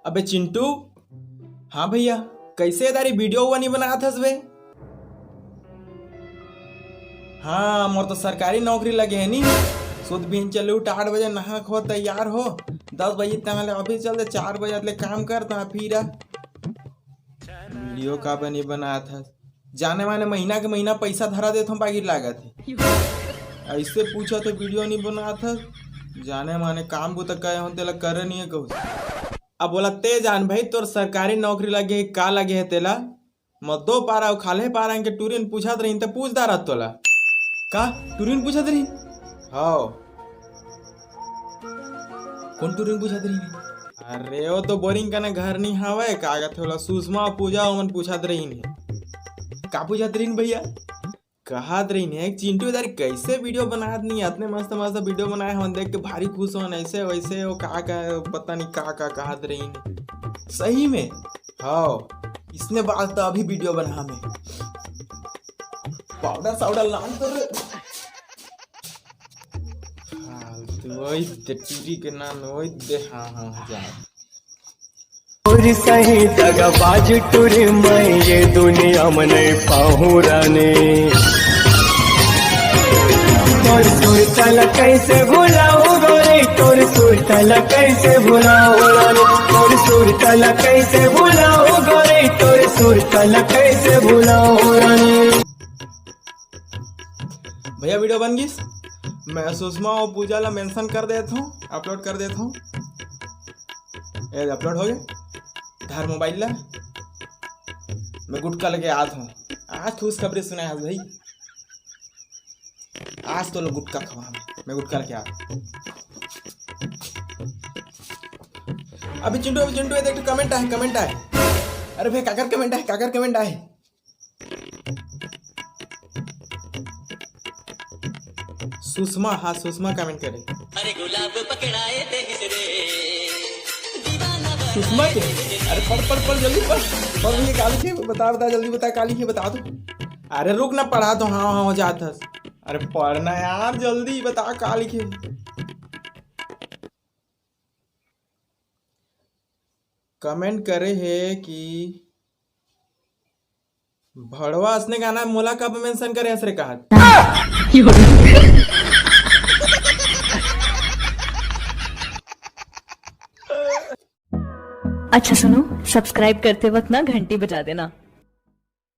अबे चिंटू। हाँ भैया, कैसे तारी वीडियो हुआ नहीं बना था बे? हाँ, मोर तो सरकारी नौकरी लगे है नी। सुध भी चले उठ 8 बजे नहा खो तैयार हो, 10 बजे तक ऑफिस चलते, 4 बजे ले काम करता फिर वीडियो का बनी बना था। जाने माने महीना के महीना पैसा धरा देता हूँ, बाकी लागत है। ऐसे पूछा तो वीडियो नहीं बना था। जाने माने काम को तो कहे हो तेला करे नहीं है कहू। अब बोला ते जान भाई, तोर सरकारी नौकरी लगे का लगे है तेला? मत पारा खाले पारा इनके टूरिन पूछा रही तो पूछता रहा तोला का टूरिन पूछा रही। हाँ, कौन टूरिन पूछा रही? अरे वो तो बोरिंग का ना घर नहीं हवा का थोड़ा सुषमा पूजा मन पूछा रही का पूछा रही भैया? कहा रही है चिंटू इधर कैसे वीडियो बना नहीं, इतने मस्त मस्त वीडियो बनाए हम देख के भारी खुश हो, ऐसे वैसे वो का पता नहीं का कहा रही सही में। हाँ, इसने बात तो अभी वीडियो बना में पाउडर साउडर लान तो वही टीवी के नाम वही दे। हाँ जा सही जगह बाज टूरी मैं ये दुनिया में नहीं पाहू रानी। तोर सुर चल कैसे भुलाऊ गोरी, तोर सुर चल कैसे भुलाऊ रानी, तोर सुर चल कैसे भुलाऊ गोरी, तोर सुर चल कैसे भुलाऊ रानी। भैया वीडियो बन गई, मैं सुषमा और पूजा ला मेंशन कर देता हूँ, अपलोड कर देता हूँ। अपलोड हो गया धार मोबाइल ला। मैं गुटका लेके आता हूँ आज। खुशखबरी सुना है भाई, आज तो लोग गुटका खवा। मैं गुटका लेके आता हूँ। अभी चिंटू देख कमेंट आए। अरे भाई काकर कमेंट आए। सुषमा, हाँ सुषमा कमेंट करे। अरे गुलाब पकड़ाए सुषमा के। अरे पढ़ जल्दी पढ़ ये काली के बता जल्दी बता, काली के बता दो। अरे रुक ना, पढ़ा तो हाँ हो जाता। अरे पढ़ना यार, जल्दी बता काली के। कमेंट करे है कि भड़वा असने गाना मोला कब मेंशन करे असरे कहा। अच्छा सुनो, सब्सक्राइब करते वक्त ना घंटी बजा देना।